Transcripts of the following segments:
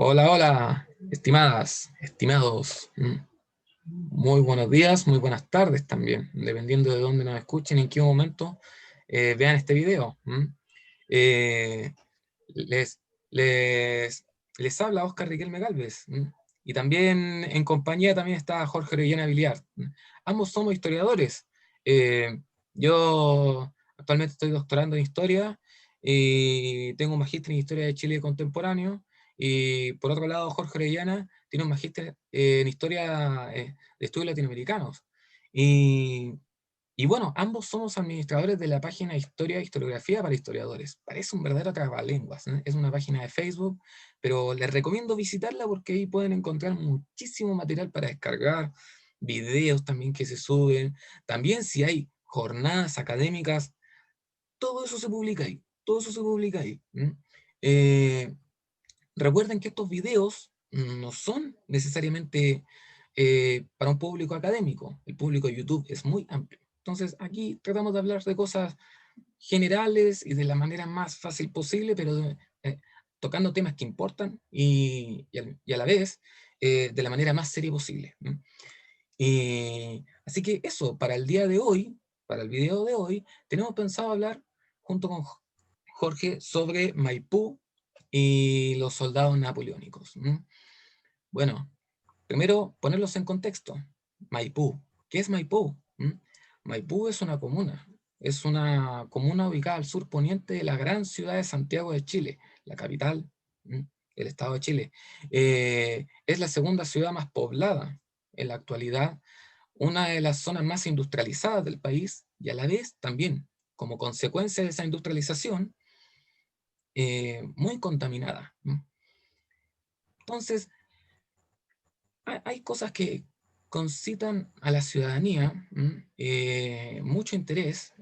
Hola, hola, estimadas, estimados. Muy buenos días, muy buenas tardes también, dependiendo de dónde nos escuchen y en qué momento vean este video. Eh, les, les habla Oscar Riquelme Galvez. Y también en compañía también está Jorge Orellana Villar. Ambos somos historiadores. Eh, yo actualmente estoy doctorando en historia y tengo un magíster en historia de Chile contemporáneo. Y por otro lado, Jorge Orellana tiene un magíster en historia de estudios latinoamericanos. Y, y bueno, ambos somos administradores de la página Historia e Historiografía para Historiadores. Parece un verdadero tragalenguas, ¿eh? Es una página de Facebook, pero les recomiendo visitarla porque ahí pueden encontrar muchísimo material para descargar, videos también que se suben. También si hay jornadas académicas, todo eso se publica ahí. Todo eso se publica ahí. Eh, Recuerden que estos videos no son necesariamente para un público académico. El público de YouTube es muy amplio. Entonces aquí tratamos de hablar de cosas generales y de la manera más fácil posible, pero tocando temas que importan y a la vez de la manera más seria posible. Así que eso, para el día de hoy, para el video de hoy, tenemos pensado hablar junto con Jorge sobre Maipú y los soldados napoleónicos. Bueno, primero ponerlos en contexto. Maipú. ¿Qué es Maipú? Maipú es una comuna ubicada al sur poniente de la gran ciudad de Santiago de Chile, la capital, ¿m? El estado de Chile. Es la segunda ciudad más poblada en la actualidad, una de las zonas más industrializadas del país y a la vez también, como consecuencia de esa industrialización, muy contaminada. Entonces, hay cosas que concitan a la ciudadanía mucho interés.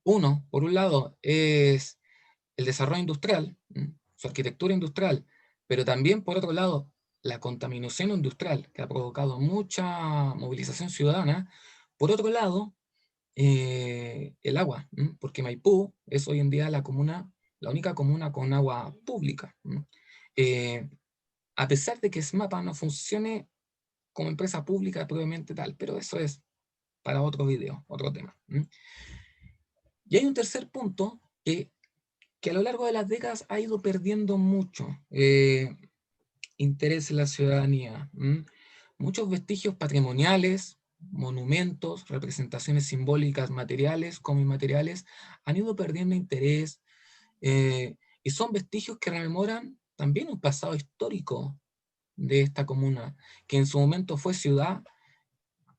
Uno, por un lado, es el desarrollo industrial, su arquitectura industrial, pero también, por otro lado, la contaminación industrial, que ha provocado mucha movilización ciudadana. Por otro lado, el agua, porque Maipú es hoy en día la única comuna con agua pública. Eh, a pesar de que SMAPA no funcione como empresa pública propiamente tal, pero eso es para otro video, otro tema. Y hay un tercer punto que a lo largo de las décadas ha ido perdiendo mucho interés en la ciudadanía. Muchos vestigios patrimoniales, monumentos, representaciones simbólicas materiales como inmateriales han ido perdiendo interés y son vestigios que rememoran también un pasado histórico de esta comuna, que en su momento fue ciudad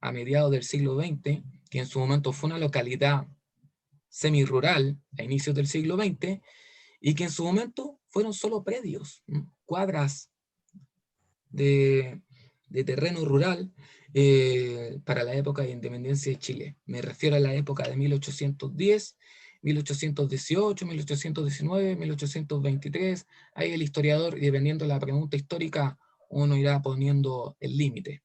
a mediados del siglo XX, que en su momento fue una localidad semi-rural a inicios del siglo XX, y que en su momento fueron solo predios, cuadras de, de terreno rural para la época de independencia de Chile. Me refiero a la época de 1810, 1818, 1819, 1823. Ahí el historiador, y dependiendo de la pregunta histórica, uno irá poniendo el límite.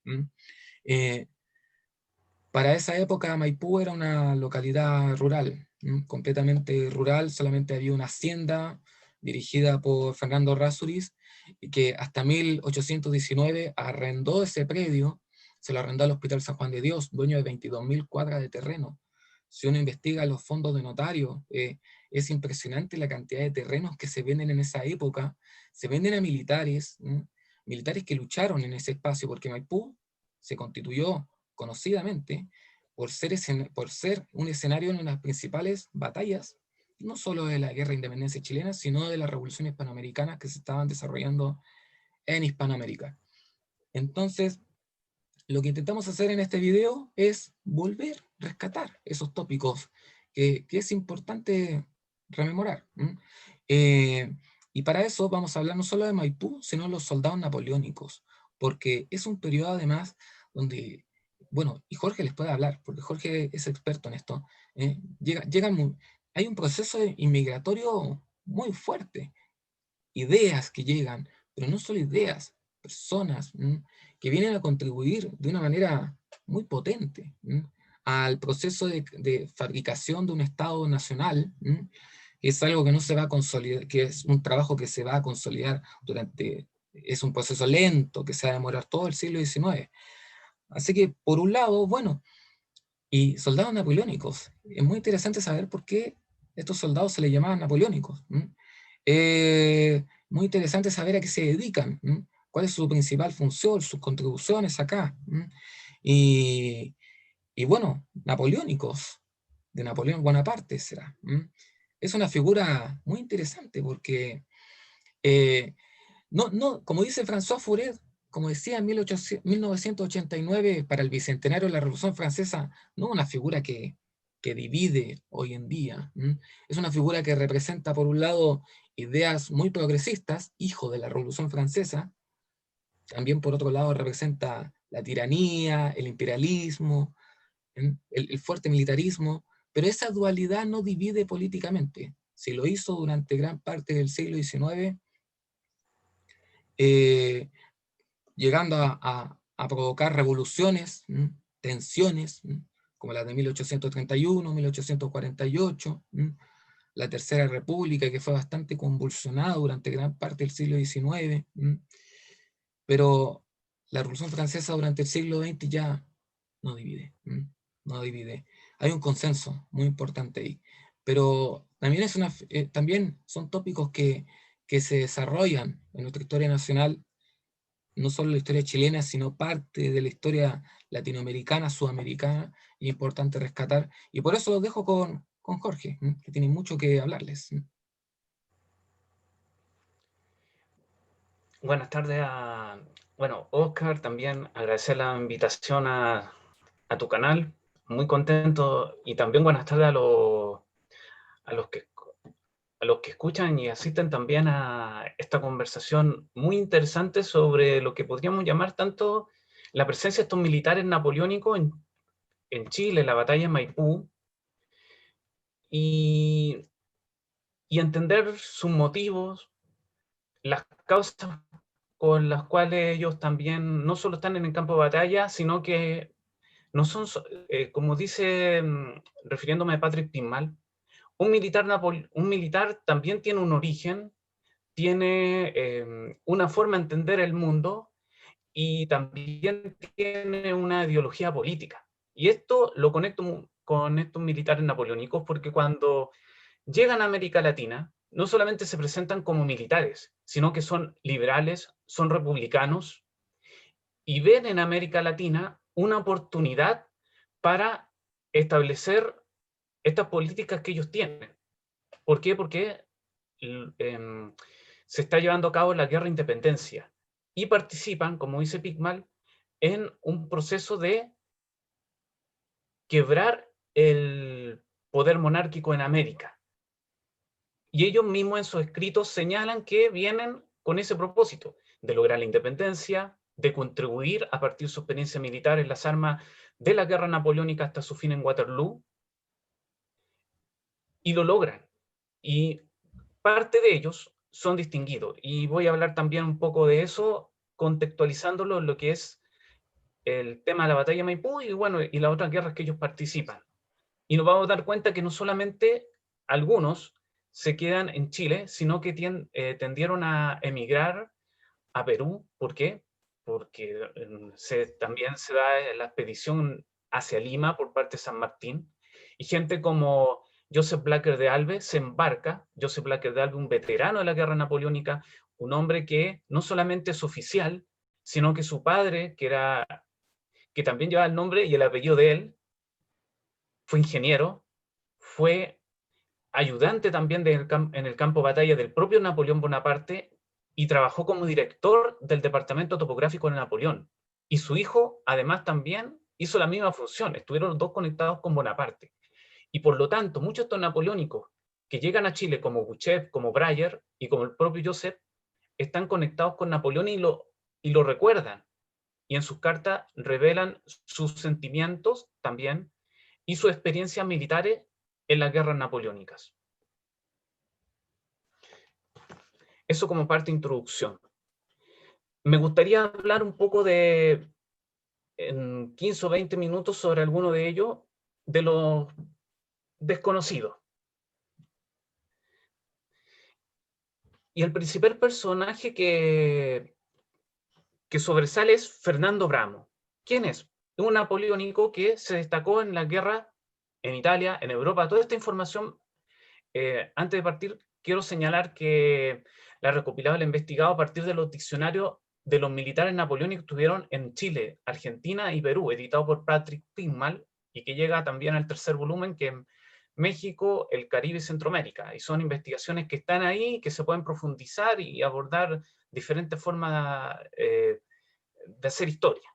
Para esa época Maipú era una localidad rural, completamente rural, solamente había una hacienda dirigida por Fernando Rázuriz, y que hasta 1819 arrendó ese predio, se lo arrendó al Hospital San Juan de Dios, dueño de 22.000 cuadras de terreno. Si uno investiga los fondos de notario, es impresionante la cantidad de terrenos que se venden en esa época, se venden a militares, militares que lucharon en ese espacio, porque Maipú se constituyó conocidamente por ser un escenario en las principales batallas, no solo de la guerra de independencia chilena, sino de la revolución hispanoamericana que se estaban desarrollando en Hispanoamérica. Entonces, lo que intentamos hacer en este video es volver, rescatar esos tópicos que es importante rememorar. Eh, y para eso vamos a hablar no solo de Maipú, sino de los soldados napoleónicos, porque es un periodo además donde, bueno, y Jorge les puede hablar, porque Jorge es experto en esto, hay un proceso inmigratorio muy fuerte, ideas que llegan, pero no solo ideas, personas que vienen a contribuir de una manera muy potente al proceso de fabricación de un Estado nacional, que es algo que no se va a consolidar, que es un trabajo que se va a consolidar durante es un proceso lento que se va a demorar todo el siglo XIX. Así que, por un lado, bueno, y soldados napoleónicos. Es muy interesante saber por qué estos soldados se les llamaban napoleónicos. Muy interesante saber a qué se dedican, cuál es su principal función, sus contribuciones acá. Y, y bueno, napoleónicos, de Napoleón Bonaparte será. Es una figura muy interesante porque eh, como dice François Furet, como decía en 1989 para el bicentenario de la Revolución Francesa, no una figura que divide hoy en día. Es una figura que representa, por un lado, ideas muy progresistas, hijo de la Revolución Francesa, también por otro lado representa la tiranía, el imperialismo, el fuerte militarismo, pero esa dualidad no divide políticamente. Si lo hizo durante gran parte del siglo XIX, eh, llegando a provocar revoluciones, tensiones, como la de 1831, 1848, la Tercera República, que fue bastante convulsionada durante gran parte del siglo XIX, pero la Revolución Francesa durante el siglo XX ya no divide, no divide. Hay un consenso muy importante ahí, pero también, también son tópicos que se desarrollan en nuestra historia nacional, no solo la historia chilena, sino parte de la historia latinoamericana, sudamericana, y importante rescatar. Y por eso los dejo con Jorge, que tiene mucho que hablarles. Buenas tardes bueno, Oscar, también agradecer la invitación a tu canal, muy contento, y también buenas tardes a los que, a los que escuchan y asisten también a esta conversación muy interesante sobre lo que podríamos llamar tanto la presencia de estos militares napoleónicos en Chile, la batalla de Maipú, y, y entender sus motivos, las causas con las cuales ellos también no solo están en el campo de batalla, sino que no son, como dice, refiriéndome a Patrick Pinmal, un militar también tiene un origen, tiene una forma de entender el mundo y también tiene una ideología política. Y esto lo conecto con estos militares napoleónicos porque cuando llegan a América Latina, no solamente se presentan como militares, sino que son liberales, son republicanos y ven en América Latina una oportunidad para establecer estas políticas que ellos tienen. ¿Por qué? Porque eh, se está llevando a cabo la guerra de independencia y participan, como dice Pigmal, en un proceso de quebrar el poder monárquico en América. Y ellos mismos en sus escritos señalan que vienen con ese propósito, de lograr la independencia, de contribuir a partir de su experiencia militar en las armas de la guerra napoleónica hasta su fin en Waterloo, y lo logran. Y parte de ellos son distinguidos. Y voy a hablar también un poco de eso, contextualizándolo en lo que es el tema de la batalla de Maipú y, bueno, y las otras guerras que ellos participan. Y nos vamos a dar cuenta que no solamente algunos se quedan en Chile, sino que tendieron a emigrar a Perú. ¿Por qué? Porque también se da la expedición hacia Lima por parte de San Martín, y gente como Joseph Blacker de Alve se embarca. Joseph Blacker de Alve, un veterano de la guerra napoleónica, un hombre que no solamente es oficial, sino que su padre, que también lleva el nombre y el apellido de él, fue ingeniero, fue ayudante también en el campo de batalla del propio Napoleón Bonaparte y trabajó como director del departamento topográfico de Napoleón. Y su hijo, además, también hizo la misma función. Estuvieron los dos conectados con Bonaparte. Y por lo tanto, muchos de estos napoleónicos que llegan a Chile, como Buchev, como Breyer y como el propio Joseph, están conectados con Napoleón y lo recuerdan. Y en sus cartas revelan sus sentimientos también y sus experiencias militares en las guerras napoleónicas. Eso como parte de introducción. Me gustaría hablar un poco en 15 o 20 minutos sobre alguno de ellos, de los desconocidos. Y el principal personaje que sobresale es Fernando Bramo. ¿Quién es? Un napoleónico que se destacó en la guerra en Italia, en Europa. Toda esta información, antes de partir, quiero señalar que la recopilado, la investigado a partir de los diccionarios de los militares napoleónicos que estuvieron en Chile, Argentina y Perú, editado por Patrick Pinmal, y que llega también al tercer volumen, que es México, el Caribe y Centroamérica. Y son investigaciones que están ahí, que se pueden profundizar y abordar diferentes formas de hacer historia.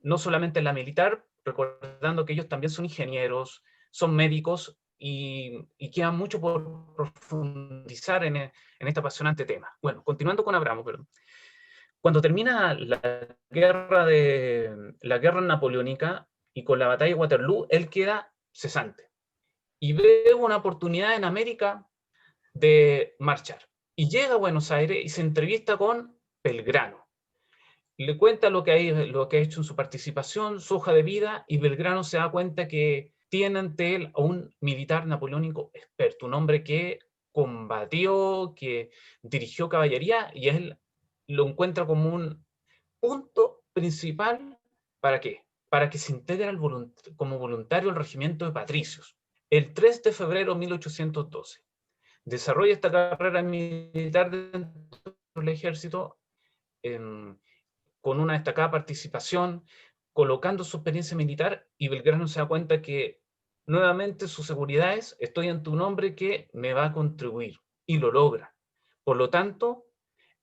No solamente la militar, recordando que ellos también son ingenieros, son médicos y queda mucho por profundizar en este apasionante tema. Bueno, continuando con Abramo, perdón. Cuando termina la guerra napoleónica y con la batalla de Waterloo, él queda cesante y ve una oportunidad en América de marchar. Y llega a Buenos Aires y se entrevista con Belgrano. Le cuenta lo que ha hecho en su participación, su hoja de vida, y Belgrano se da cuenta que tiene ante él a un militar napoleónico experto, un hombre que combatió, que dirigió caballería, y él lo encuentra como un punto principal. ¿Para qué? Para que se integre como voluntario al regimiento de patricios. El 3 de febrero de 1812. Desarrolla esta carrera militar dentro del ejército con una destacada participación, colocando su experiencia militar, y Belgrano se da cuenta que nuevamente su seguridad es: estoy ante un hombre que me va a contribuir, y lo logra. Por lo tanto,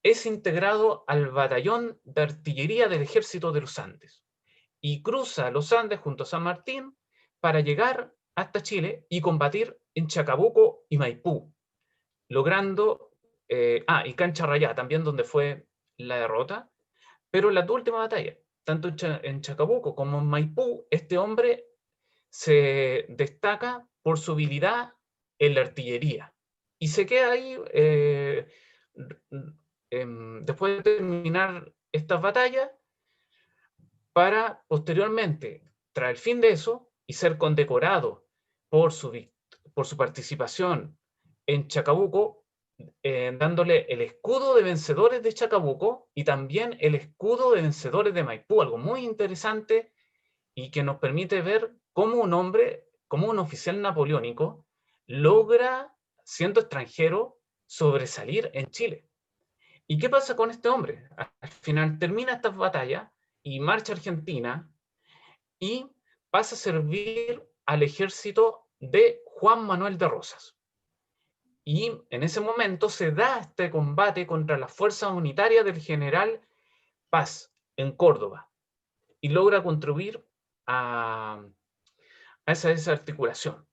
es integrado al batallón de artillería del Ejército de los Andes y cruza los Andes junto a San Martín para llegar hasta Chile y combatir en Chacabuco y Maipú, logrando, y Cancha Rayá, también donde fue la derrota. Pero en la última batalla, tanto en Chacabuco como en Maipú, este hombre se destaca por su habilidad en la artillería y se queda ahí después de terminar estas batallas, para posteriormente, tras el fin de eso, y ser condecorado por por su participación en Chacabuco, dándole el escudo de vencedores de Chacabuco y también el escudo de vencedores de Maipú, algo muy interesante y que nos permite ver cómo un hombre, como un oficial napoleónico, logra, siendo extranjero, sobresalir en Chile. ¿Y qué pasa con este hombre? Al final termina esta batalla y marcha a Argentina y pasa a servir al ejército de Juan Manuel de Rosas. Y en ese momento se da este combate contra las fuerzas unitarias del general Paz en Córdoba y logra contribuir a esa desarticulación.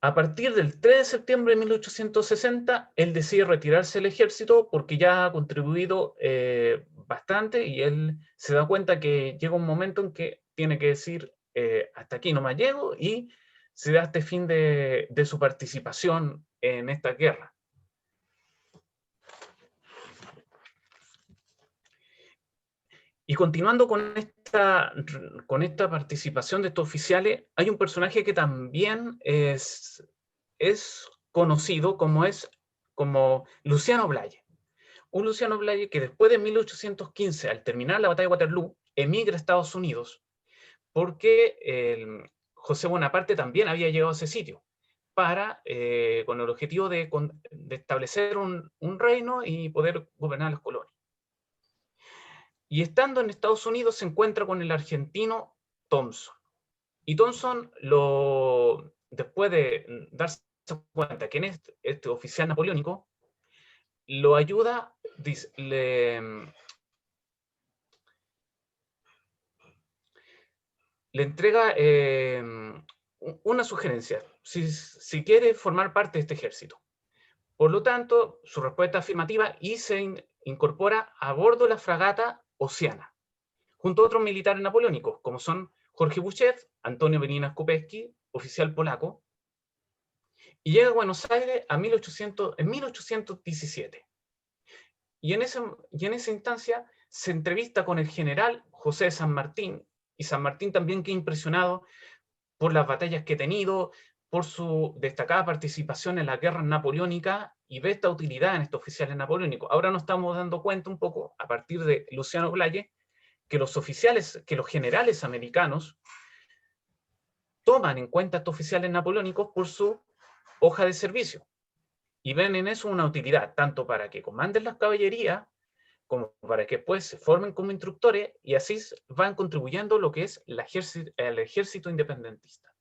A partir del 3 de septiembre de 1860, él decide retirarse del ejército porque ya ha contribuido bastante, y él se da cuenta que llega un momento en que tiene que decir hasta aquí no más llego, y se da este fin de su participación en esta guerra. Y continuando con esta participación de estos oficiales, hay un personaje que también es conocido como Luciano Blaye. Un Luciano Blaye que después de 1815, al terminar la batalla de Waterloo, emigra a Estados Unidos porque José Bonaparte también había llegado a ese sitio con el objetivo de establecer un reino y poder gobernar las colonias. Y estando en Estados Unidos se encuentra con el argentino Thompson. Y Thompson, después de darse cuenta que en este oficial napoleónico, lo ayuda, le entrega una sugerencia: si quiere formar parte de este ejército. Por lo tanto, su respuesta afirmativa, y se incorpora a bordo de la fragata Oceana, junto a otros militares napoleónicos, como son Jorge Bouchet, Antonio Benina Skupecki, oficial polaco, y llega a Buenos Aires en 1817. Y en esa instancia se entrevista con el general José de San Martín, y San Martín también queda impresionado por las batallas que ha tenido, por su destacada participación en la guerra napoleónica y ve esta utilidad en estos oficiales napoleónicos. Ahora nos estamos dando cuenta un poco, a partir de Luciano Blaye, que los oficiales, que los generales americanos toman en cuenta a estos oficiales napoleónicos por su hoja de servicio y ven en eso una utilidad, tanto para que comanden las caballerías, como para que después se formen como instructores y así van contribuyendo lo que es el ejército independentista.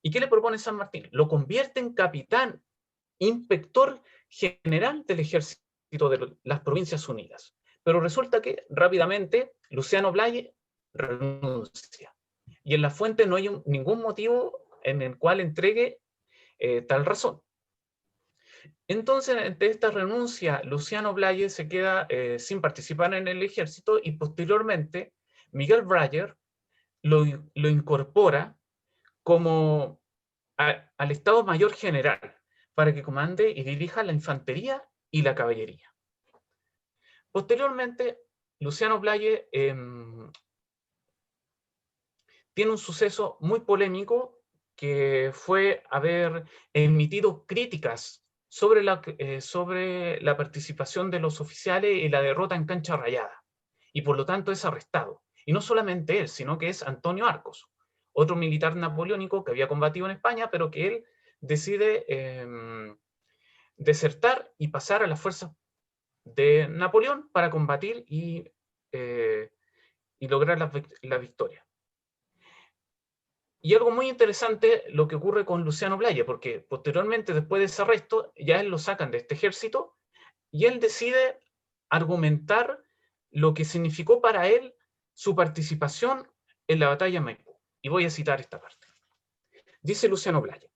¿Y qué le propone San Martín? Lo convierte en capitán, inspector general del ejército de las Provincias Unidas. Pero resulta que rápidamente Luciano Blaye renuncia. Y en la fuente no hay ningún motivo en el cual entregue tal razón. Entonces, ante esta renuncia, Luciano Blaye se queda sin participar en el ejército y posteriormente Miguel Breyer lo incorpora como al Estado Mayor General para que comande y dirija la infantería y la caballería. Posteriormente, Luciano Blaye tiene un suceso muy polémico que fue haber emitido críticas sobre la participación de los oficiales y la derrota en Cancha Rayada. Y por lo tanto es arrestado. Y no solamente él, sino que es Antonio Arcos, otro militar napoleónico que había combatido en España, pero que él decide desertar y pasar a las fuerzas de Napoleón para combatir y lograr la victoria. Y algo muy interesante lo que ocurre con Luciano Blaye, porque posteriormente, después de ese arresto, ya él lo sacan de este ejército y él decide argumentar lo que significó para él su participación en la batalla de Maipú. Y voy a citar esta parte. Dice Luciano Blaye,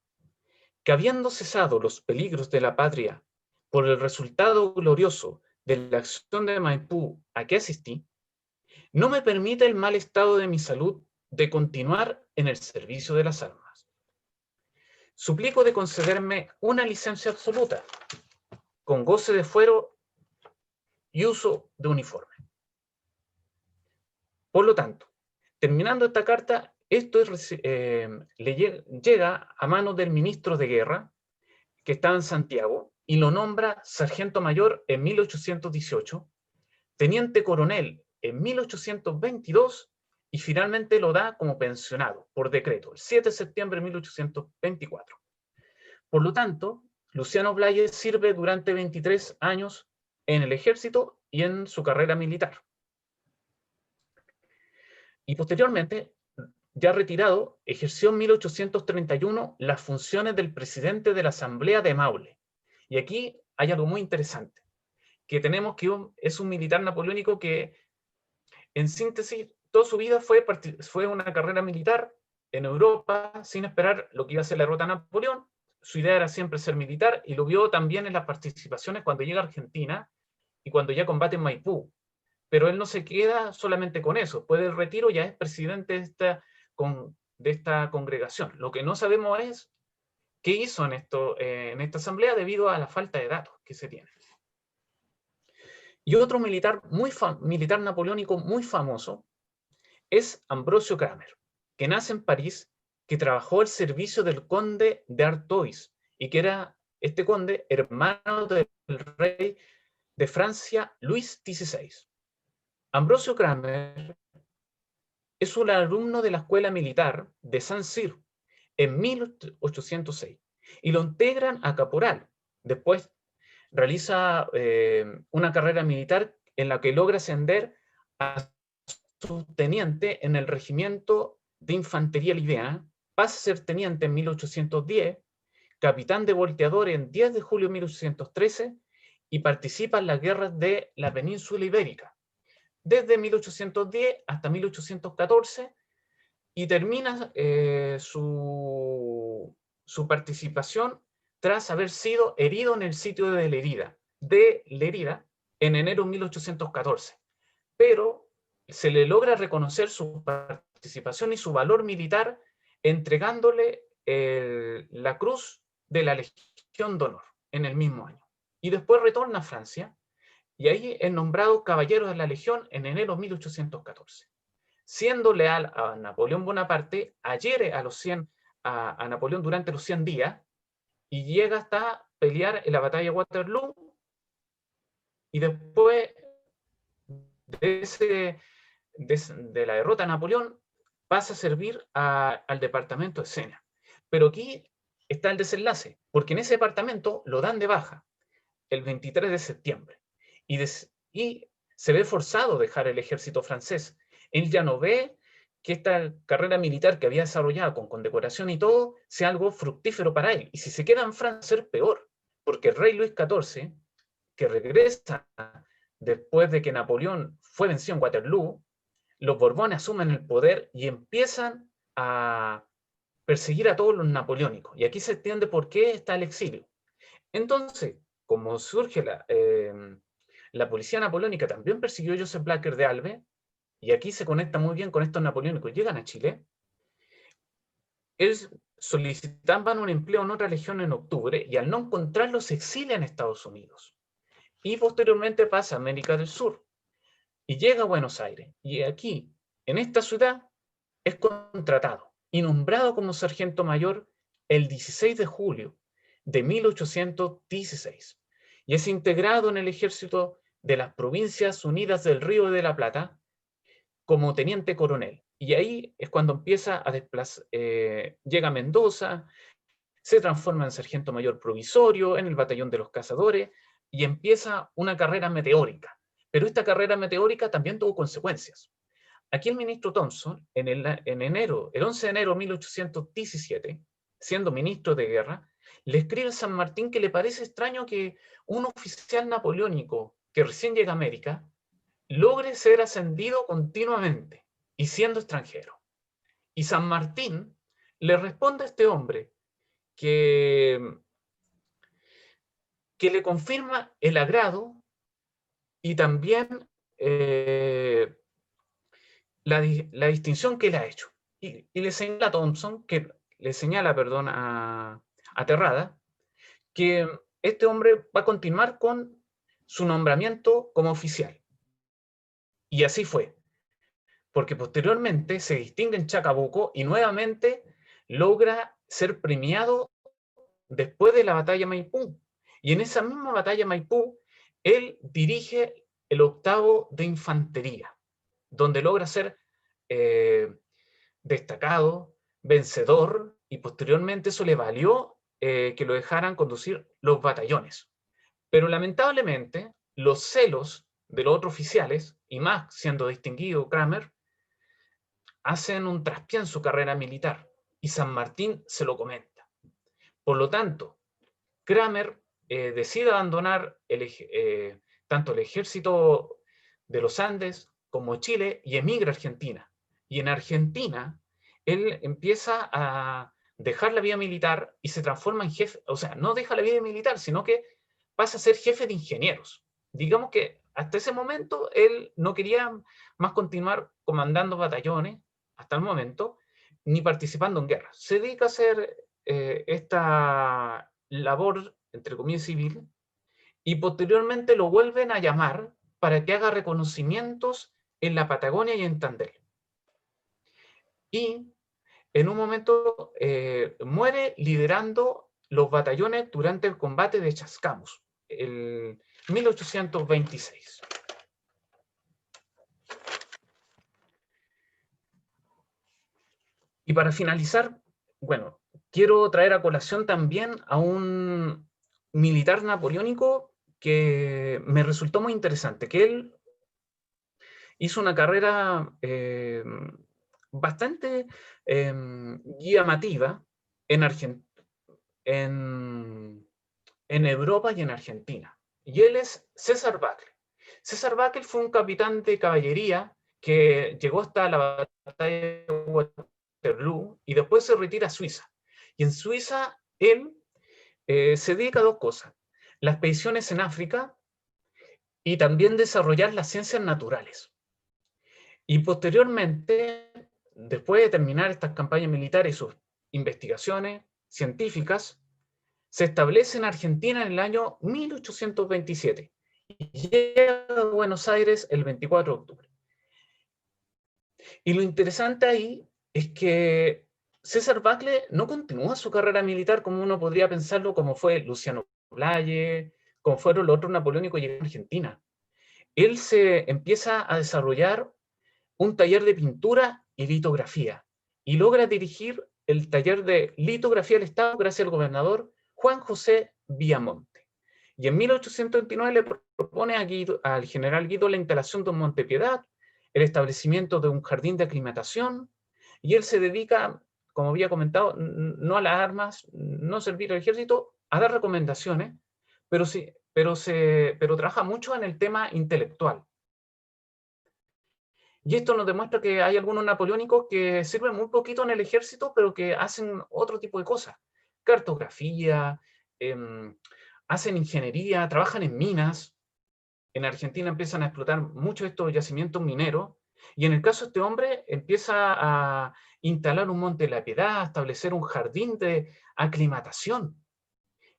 que habiendo cesado los peligros de la patria por el resultado glorioso de la acción de Maipú a que asistí, no me permite el mal estado de mi salud de continuar en el servicio de las armas. Suplico de concederme una licencia absoluta, con goce de fuero y uso de uniforme. Por lo tanto, terminando esta carta, esto llega a manos del ministro de Guerra, que estaba en Santiago, y lo nombra sargento mayor en 1818, teniente coronel en 1822, y finalmente lo da como pensionado por decreto, el 7 de septiembre de 1824. Por lo tanto, Luciano Blaye sirve durante 23 años en el ejército y en su carrera militar. Y posteriormente, ya retirado, ejerció en 1831 las funciones del presidente de la Asamblea de Maule. Y aquí hay algo muy interesante, que tenemos que es un militar napoleónico que, en síntesis, toda su vida fue una carrera militar en Europa, sin esperar lo que iba a ser la derrota de Napoleón. Su idea era siempre ser militar, y lo vio también en las participaciones cuando llega a Argentina y cuando ya combate en Maipú. Pero él no se queda solamente con eso. Después del retiro ya es presidente de esta congregación. Lo que no sabemos es qué hizo en esta asamblea debido a la falta de datos que se tiene. Y otro militar napoleónico muy famoso es Ambrosio Cramer, que nace en París, que trabajó al servicio del conde de Artois, y que era este conde hermano del rey de Francia, Luis XVI. Ambrosio Cramer es un alumno de la Escuela Militar de Saint-Cyr en 1806 y lo integran a caporal. Después realiza una carrera militar en la que logra ascender a subteniente en el regimiento de infantería liviana, pasa a ser teniente en 1810, capitán de volteador en 10 de julio de 1813 y participa en las guerras de la península ibérica, desde 1810 hasta 1814, y termina su participación tras haber sido herido en el sitio de Lerida en enero de 1814. Pero se le logra reconocer su participación y su valor militar entregándole la cruz de la Legión de Honor en el mismo año. Y después retorna a Francia, y ahí es nombrado caballero de la Legión en enero de 1814. Siendo leal a Napoleón Bonaparte, adhiere a los 100 a Napoleón durante los 100 días y llega hasta pelear en la batalla de Waterloo, y después de la derrota de Napoleón pasa a servir al departamento de Sena. Pero aquí está el desenlace, porque en ese departamento lo dan de baja el 23 de septiembre y se ve forzado a dejar el ejército francés. Él ya no ve que esta carrera militar que había desarrollado con condecoración y todo sea algo fructífero para él. Y si se queda en Francia, ser peor, porque el rey Luis XIV, que regresa después de que Napoleón fue vencido en Waterloo, los Borbones asumen el poder y empiezan a perseguir a todos los napoleónicos. Y aquí se entiende por qué está el exilio. Entonces, como surge la policía napoleónica, también persiguió a Joseph Blacker de Albe, y aquí se conecta muy bien con estos napoleónicos. Llegan a Chile, ellos solicitaban un empleo en otra legión en octubre, y al no encontrarlo se exilia en Estados Unidos. Y posteriormente pasa a América del Sur, y llega a Buenos Aires. Y aquí, en esta ciudad, es contratado y nombrado como sargento mayor el 16 de julio de 1816. Y es integrado en el ejército de las Provincias Unidas del Río de la Plata como teniente coronel. Y ahí es cuando empieza a desplazar, llega a Mendoza, se transforma en sargento mayor provisorio en el batallón de los cazadores y empieza una carrera meteórica. Pero esta carrera meteórica también tuvo consecuencias. Aquí el ministro Thompson, en enero, el 11 de enero de 1817, siendo ministro de guerra, le escribe a San Martín que le parece extraño que un oficial napoleónico que recién llega a América logre ser ascendido continuamente y siendo extranjero. Y San Martín le responde a este hombre que, que le confirma el agrado y también la distinción que él ha hecho. Y le señala a Thompson, que le señala, perdón, a Terrada, que este hombre va a continuar con su nombramiento como oficial. Y así fue, porque posteriormente se distingue en Chacabuco y nuevamente logra ser premiado después de la batalla de Maipú. Y en esa misma batalla de Maipú, él dirige el 8º de infantería, donde logra ser destacado, vencedor, y posteriormente eso le valió que lo dejaran conducir los batallones. Pero lamentablemente, los celos de los otros oficiales, y más siendo distinguido Cramer, hacen un traspié en su carrera militar, y San Martín se lo comenta. Por lo tanto, Cramer decide abandonar tanto el ejército de los Andes como Chile y emigra a Argentina. Y en Argentina, él empieza a dejar la vida militar y se transforma en jefe, o sea, no deja la vida militar, sino que pasa a ser jefe de ingenieros. Digamos que hasta ese momento él no quería más continuar comandando batallones, hasta el momento, ni participando en guerra. Se dedica a hacer esta labor, entre comillas, civil, y posteriormente lo vuelven a llamar para que haga reconocimientos en la Patagonia y en Tandil. Y en un momento muere liderando los batallones durante el combate de Chascomús, el 1826. Y para finalizar, bueno, quiero traer a colación también a un militar napoleónico que me resultó muy interesante, que él hizo una carrera bastante llamativa en, en Europa y en Argentina. Y él es César Bakel. César Bakel fue un capitán de caballería que llegó hasta la batalla de Waterloo y después se retira a Suiza. Y en Suiza él se dedica a dos cosas: las expediciones en África y también desarrollar las ciencias naturales. Y posteriormente, después de terminar estas campañas militares y sus investigaciones científicas, se establece en Argentina en el año 1827 y llega a Buenos Aires el 24 de octubre. Y lo interesante ahí es que César Bacle no continúa su carrera militar como uno podría pensarlo, como fue Luciano Blaye, como fueron los otros napoleónicos que llegaron a Argentina. Él se empieza a desarrollar un taller de pintura y litografía, y logra dirigir el taller de litografía del Estado gracias al gobernador Juan José Villamonte. Y en 1829 le propone al general Guido la instalación de un Montepiedad, el establecimiento de un jardín de aclimatación, y él se dedica, como había comentado, no a las armas, no servir al ejército, a dar recomendaciones, pero, sí, pero trabaja mucho en el tema intelectual. Y esto nos demuestra que hay algunos napoleónicos que sirven muy poquito en el ejército, pero que hacen otro tipo de cosas. Cartografía, hacen ingeniería, trabajan en minas. En Argentina empiezan a explotar mucho estos yacimientos mineros. Y en el caso de este hombre, empieza a instalar un monte de la Piedad, a establecer un jardín de aclimatación.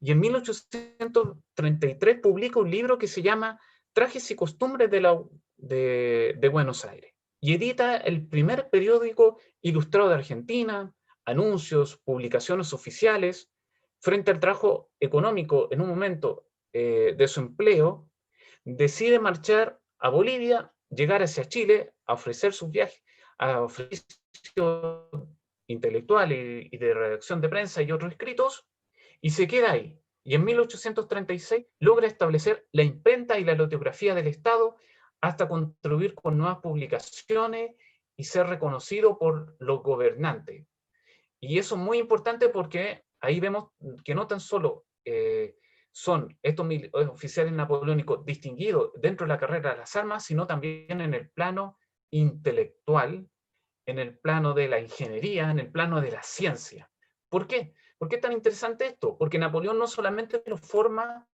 Y en 1833 publica un libro que se llama Trajes y Costumbres de Buenos Aires. Y edita el primer periódico ilustrado de Argentina, anuncios, publicaciones oficiales, frente al trabajo económico en un momento de su empleo, decide marchar a Bolivia, llegar hacia Chile, a ofrecer sus viajes, a ofrecer intelectual y de redacción de prensa y otros escritos, y se queda ahí. Y en 1836 logra establecer la imprenta y la litografía del Estado hasta contribuir con nuevas publicaciones y ser reconocido por los gobernantes. Y eso es muy importante porque ahí vemos que no tan solo son estos oficiales napoleónicos distinguidos dentro de la carrera de las armas, sino también en el plano intelectual, en el plano de la ingeniería, en el plano de la ciencia. ¿Por qué? ¿Por qué es tan interesante esto? Porque Napoleón no solamente los forma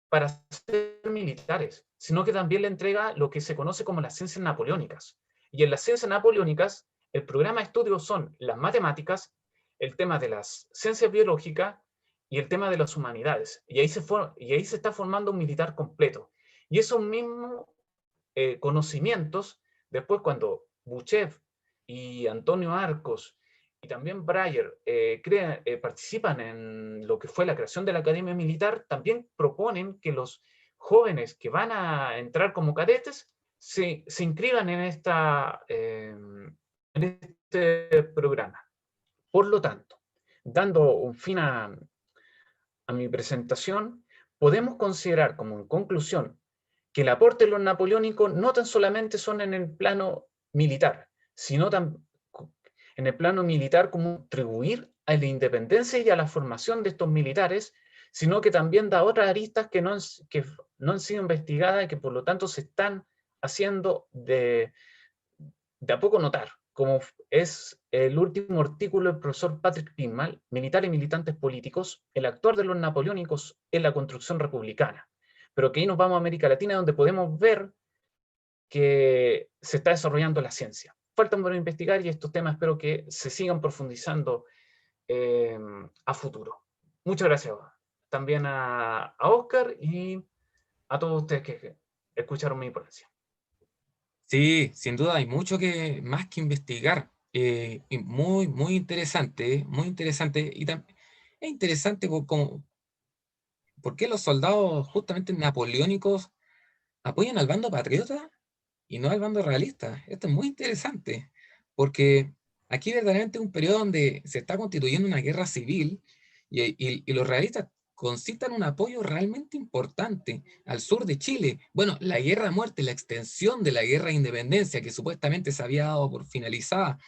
para ser militares, sino que también le entrega lo que se conoce como las ciencias napoleónicas. Y en las ciencias napoleónicas, el programa de estudios son las matemáticas, el tema de las ciencias biológicas y el tema de las humanidades. Y ahí se está formando un militar completo. Y esos mismos conocimientos, después cuando Buchev y Antonio Arcos y también Breyer participan en lo que fue la creación de la Academia Militar, también proponen que los jóvenes que van a entrar como cadetes se inscriban en este programa. Por lo tanto, dando un fin a mi presentación, podemos considerar como en conclusión que el aporte de los napoleónicos no tan solamente son en el plano militar, sino también en el plano militar como contribuir a la independencia y a la formación de estos militares, sino que también da otras aristas que no han sido investigadas y que por lo tanto se están haciendo de a poco notar, como es el último artículo del profesor Patrick Pinmal, Militar y Militantes Políticos, el actor de los napoleónicos en la construcción republicana. Pero que ahí nos vamos a América Latina, donde podemos ver que se está desarrollando la ciencia. Faltan por investigar y estos temas espero que se sigan profundizando a futuro. Muchas gracias también a Oscar y a todos ustedes que escucharon mi ponencia. Sí, sin duda hay mucho más que investigar. Y muy, muy interesante, muy interesante. Es interesante por qué los soldados justamente napoleónicos apoyan al bando patriota y no al bando realista. Esto es muy interesante, porque aquí verdaderamente es un periodo donde se está constituyendo una guerra civil y los realistas concitan un apoyo realmente importante al sur de Chile. Bueno, la guerra a muerte, la extensión de la guerra de independencia que supuestamente se había dado por finalizada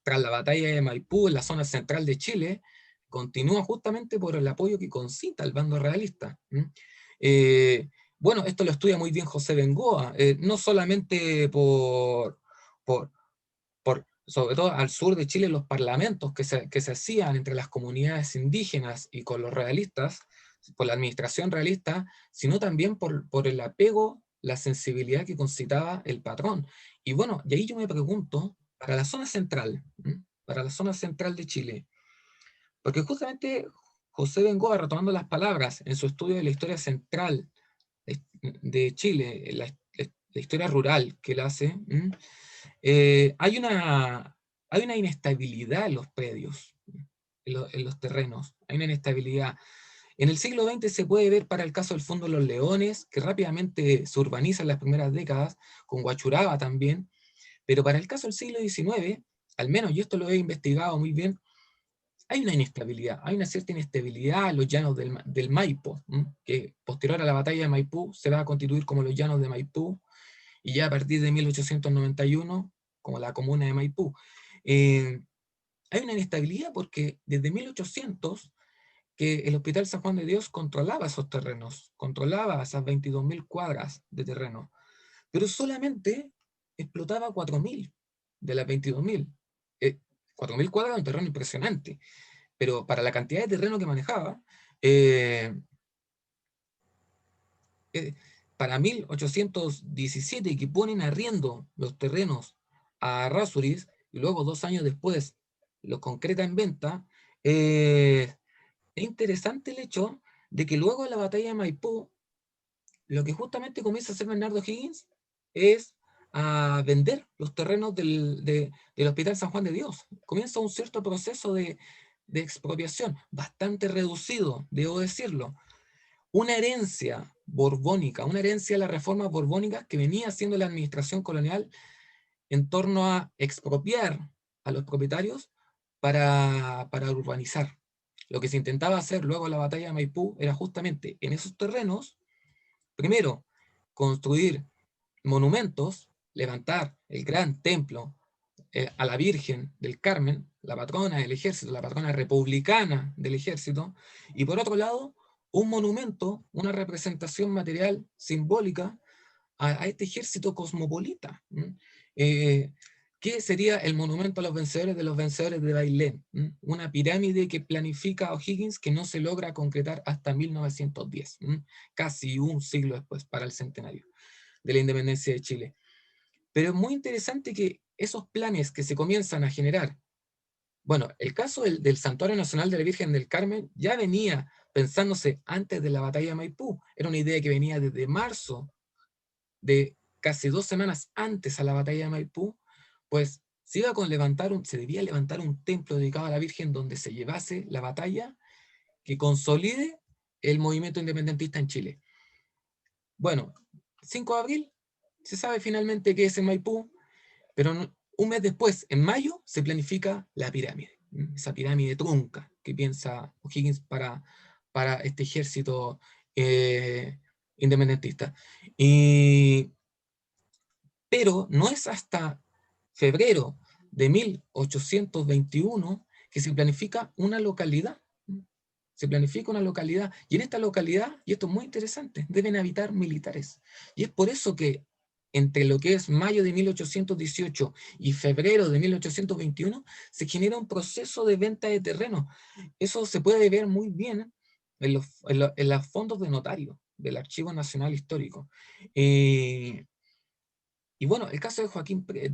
tras la batalla de Maipú en la zona central de Chile, continúa justamente por el apoyo que concita el bando realista. Bueno, esto lo estudia muy bien José Bengoa, no solamente por, sobre todo al sur de Chile, los parlamentos que se hacían entre las comunidades indígenas y con los realistas, por la administración realista, sino también por el apego, la sensibilidad que concitaba el patrón. Y bueno, y ahí yo me pregunto, para la zona central, para la zona central de Chile, porque justamente José Bengoa, retomando las palabras en su estudio de la historia central de Chile, la historia rural que él hace, hay una inestabilidad en los predios. en los terrenos, hay una inestabilidad. En el siglo XX se puede ver para el caso del Fondo de los Leones, que rápidamente se urbaniza en las primeras décadas, con Huachuraba también, pero para el caso del siglo XIX, al menos, y esto lo he investigado muy bien, hay una inestabilidad, hay una cierta inestabilidad en los llanos del Maipo, que posterior a la batalla de Maipú se va a constituir como los llanos de Maipú, y ya a partir de 1891 como la comuna de Maipú. Hay una inestabilidad porque desde 1800 que el Hospital San Juan de Dios controlaba esos terrenos, controlaba esas 22.000 cuadras de terreno, pero solamente explotaba 4.000 de las 22.000. 4.000 cuadras es un terreno impresionante, pero para la cantidad de terreno que manejaba, eh, eh, para 1817, que ponen arriendo los terrenos a Rasuris, y luego 2 años después los concreta en venta, es interesante el hecho de que luego de la batalla de Maipú, lo que justamente comienza a hacer Bernardo Higgins es a vender los terrenos del Hospital San Juan de Dios. Comienza un cierto proceso de expropiación, bastante reducido, debo decirlo. Una herencia borbónica, una herencia de las reformas borbónicas que venía haciendo la administración colonial en torno a expropiar a los propietarios para urbanizar. Lo que se intentaba hacer luego de la batalla de Maipú era justamente en esos terrenos, primero, construir monumentos, levantar el gran templo a la Virgen del Carmen, la patrona del ejército, la patrona republicana del ejército, y por otro lado, un monumento, una representación material simbólica a este ejército cosmopolita. ¿Qué sería el monumento a los vencedores de los vencedores de Bailén? Una pirámide que planifica O'Higgins que no se logra concretar hasta 1910, casi un siglo después, para el centenario de la independencia de Chile. Pero es muy interesante que esos planes que se comienzan a generar, bueno, el caso del Santuario Nacional de la Virgen del Carmen ya venía pensándose antes de la batalla de Maipú, era una idea que venía desde marzo de casi 2 semanas antes a la batalla de Maipú, pues se debía levantar un templo dedicado a la Virgen donde se llevase la batalla que consolide el movimiento independentista en Chile. Bueno, 5 de abril, se sabe finalmente que es en Maipú, pero un mes después, en mayo, se planifica la pirámide, esa pirámide trunca que piensa O'Higgins para este ejército independentista. Pero no es hasta febrero de 1821 que se planifica una localidad. Se planifica una localidad, y en esta localidad, y esto es muy interesante, deben habitar militares. Y es por eso que entre lo que es mayo de 1818 y febrero de 1821, se genera un proceso de venta de terreno. Eso se puede ver muy bien en los fondos de notario del Archivo Nacional Histórico. Y bueno, el caso de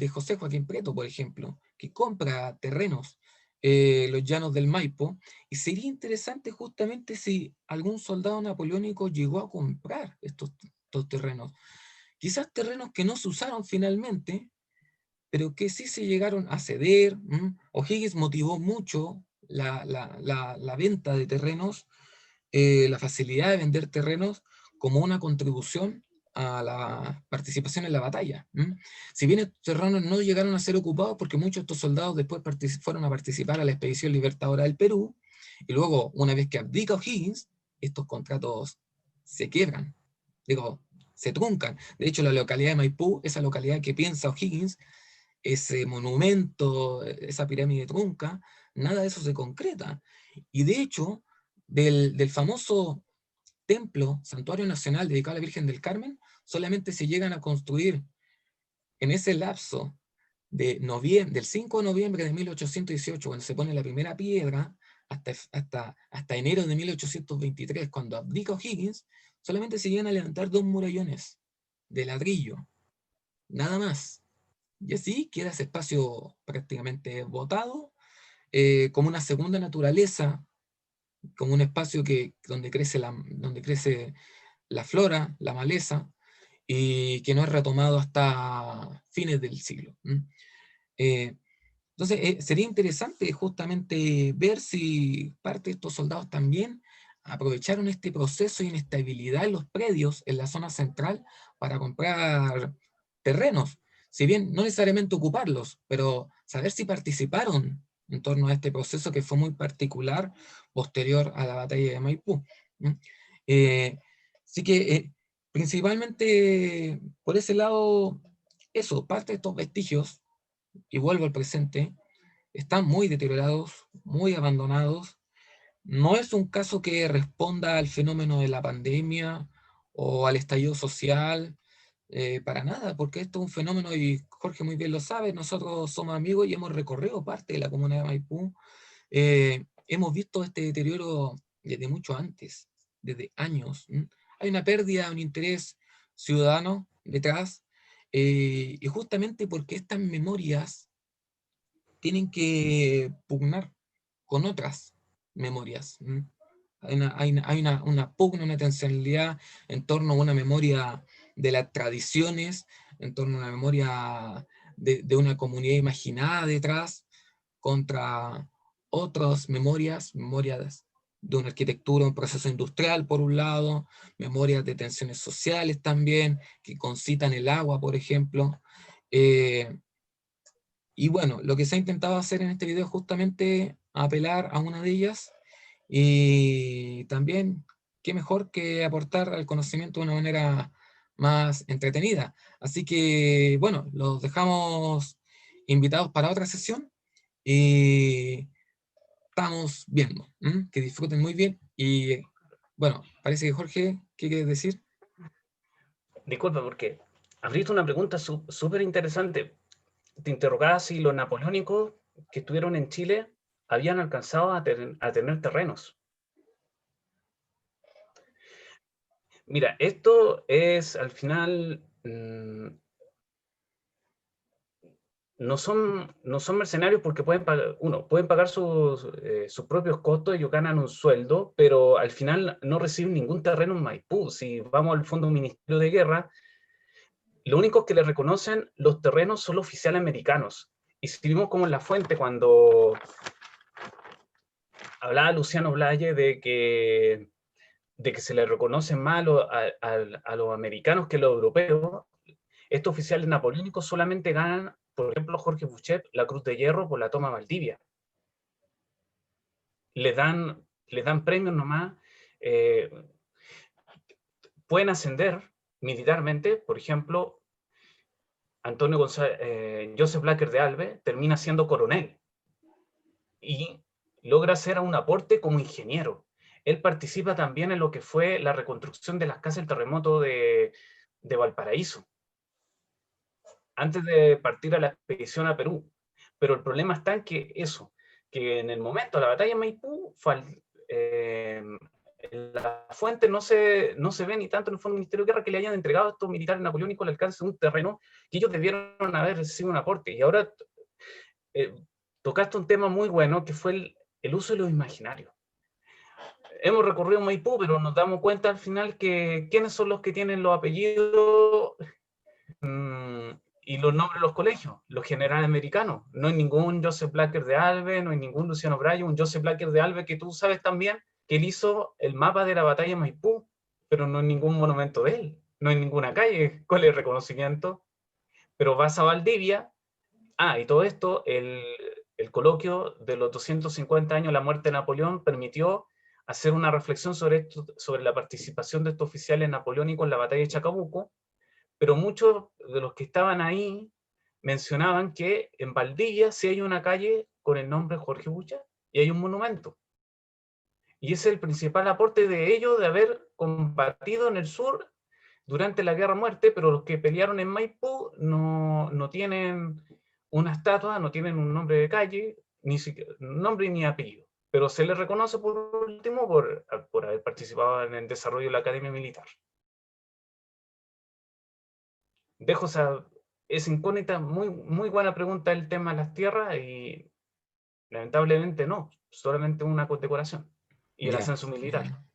José Joaquín Preto, por ejemplo, que compra terrenos, los llanos del Maipo, y sería interesante justamente si algún soldado napoleónico llegó a comprar estos terrenos. Quizás terrenos que no se usaron finalmente, pero que sí se llegaron a ceder. O'Higgins motivó mucho la venta de terrenos, la facilidad de vender terrenos como una contribución a la participación en la batalla. Si bien estos terrenos no llegaron a ser ocupados porque muchos de estos soldados después fueron a participar a la expedición libertadora del Perú, y luego, una vez que abdica O'Higgins, estos contratos se quiebran, digo, se truncan. De hecho, la localidad de Maipú, esa localidad que piensa O'Higgins, ese monumento, esa pirámide trunca, nada de eso se concreta. Y de hecho, del famoso templo, santuario nacional dedicado a la Virgen del Carmen, solamente se llegan a construir en ese lapso del 5 de noviembre de 1818, cuando se pone la primera piedra, hasta enero de 1823, cuando abdica O'Higgins, solamente se llegan a levantar 2 murallones de ladrillo, nada más. Y así queda ese espacio prácticamente botado, como una segunda naturaleza, como un espacio donde crece la flora, la maleza, y que no es retomado hasta fines del siglo. Eh, Entonces, sería interesante justamente ver si parte de estos soldados también aprovecharon este proceso de inestabilidad en los predios en la zona central para comprar terrenos. Si bien no necesariamente ocuparlos, pero saber si participaron en torno a este proceso que fue muy particular posterior a la batalla de Maipú. ¿Mm? Eh, Así que principalmente por ese lado, eso, parte de estos vestigios, y vuelvo al presente, están muy deteriorados, muy abandonados. No es un caso que responda al fenómeno de la pandemia o al estallido social, para nada, porque esto es un fenómeno, y Jorge muy bien lo sabe, nosotros somos amigos y hemos recorrido parte de la comunidad de Maipú. Hemos visto este deterioro desde mucho antes, desde años. Hay una pérdida, un interés ciudadano detrás, y justamente porque estas memorias tienen que pugnar con otras memorias. Hay una pugna, una tensionalidad en torno a una memoria de las tradiciones, en torno a una memoria de una comunidad imaginada detrás, contra otras memorias de una arquitectura, un proceso industrial por un lado, memorias de tensiones sociales también, que concitan el agua, por ejemplo. Eh, y bueno, lo que se ha intentado hacer en este video es justamente apelar a una de ellas, y también, qué mejor que aportar al conocimiento de una manera más entretenida. Así que, bueno, los dejamos invitados para otra sesión y estamos viendo. Que disfruten muy bien. Y bueno, parece que Jorge, ¿qué quieres decir? Disculpa, porque abriste una pregunta súper interesante. Te interrogaba si los napoleónicos que estuvieron en Chile habían alcanzado a tener terrenos. Mira, esto es al final, no son mercenarios porque pueden pagar sus propios costos, ellos ganan un sueldo, pero al final no reciben ningún terreno en Maipú. Si vamos al Fondo Ministerio de Guerra, lo único que le reconocen los terrenos son los oficiales americanos. Y si vimos como en la fuente, cuando hablaba Luciano Blaye de que se le reconocen más a los americanos que a los europeos, estos oficiales napoleónicos solamente ganan, por ejemplo, Jorge Bouchet, la Cruz de Hierro por la toma de Valdivia. Les dan premios nomás. eh, Pueden ascender militarmente, por ejemplo, Joseph Blacker de Alve termina siendo coronel y logra hacer un aporte como ingeniero. Él participa también en lo que fue la reconstrucción de las casas del terremoto de Valparaíso, antes de partir a la expedición a Perú. Pero el problema está en que en el momento de la batalla de Maipú, la fuente no se ve ni tanto en el Fondo Ministerio de Guerra que le hayan entregado a estos militares napoleónicos el alcance de un terreno que ellos debieron haber recibido un aporte. Y ahora eh, tocaste un tema muy bueno, que fue el uso de los imaginarios. Hemos recorrido Maipú, pero nos damos cuenta al final que quiénes son los que tienen los apellidos y los nombres de los colegios, los generales americanos. No hay ningún Joseph Blacker de Alve, no hay ningún Luciano Bryan, un Joseph Blacker de Alve que tú sabes también que él hizo el mapa de la batalla de Maipú, pero no hay ningún monumento de él, no hay ninguna calle con el reconocimiento. Pero vas a Valdivia. Y todo esto, el coloquio de los 250 años de la muerte de Napoleón permitió hacer una reflexión sobre la participación de estos oficiales napoleónicos en la batalla de Chacabuco, pero muchos de los que estaban ahí mencionaban que en Valdivia sí hay una calle con el nombre Jorge Bucha y hay un monumento. Y ese es el principal aporte de ellos, de haber combatido en el sur durante la Guerra Muerte, pero los que pelearon en Maipú no tienen una estatua, no tienen un nombre de calle, ni nombre ni apellido. Pero se les reconoce por último por haber participado en el desarrollo de la Academia Militar. Dejo esa incógnita, muy, muy buena pregunta el tema de las tierras, y lamentablemente no, solamente una condecoración y el Ya, ascenso qué militar. bueno.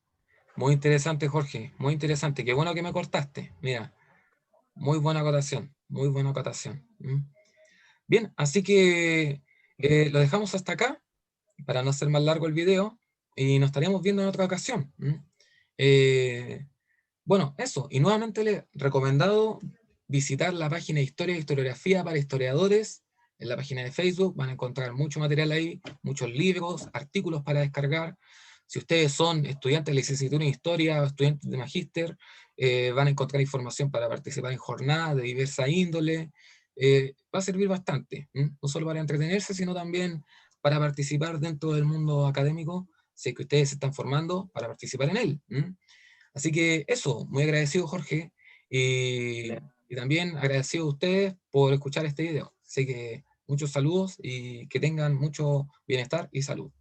Muy interesante, Jorge, muy interesante. Qué bueno que me cortaste. Mira, muy buena acotación, muy buena acotación. Bien, así que Lo dejamos hasta acá, para no hacer más largo el video, y nos estaríamos viendo en otra ocasión. Eh, bueno, eso, y nuevamente le he recomendado visitar la página de Historia e Historiografía para Historiadores, en la página de Facebook, van a encontrar mucho material ahí, muchos libros, artículos para descargar. Si ustedes son estudiantes de licenciatura en Historia o estudiantes de Magíster, van a encontrar información para participar en jornadas de diversa índole. Va a servir bastante, no solo para entretenerse, sino también para participar dentro del mundo académico, si es que ustedes se están formando, para participar en él. Así que eso, muy agradecido Jorge, y también agradecido a ustedes por escuchar este video. Así que muchos saludos y que tengan mucho bienestar y salud.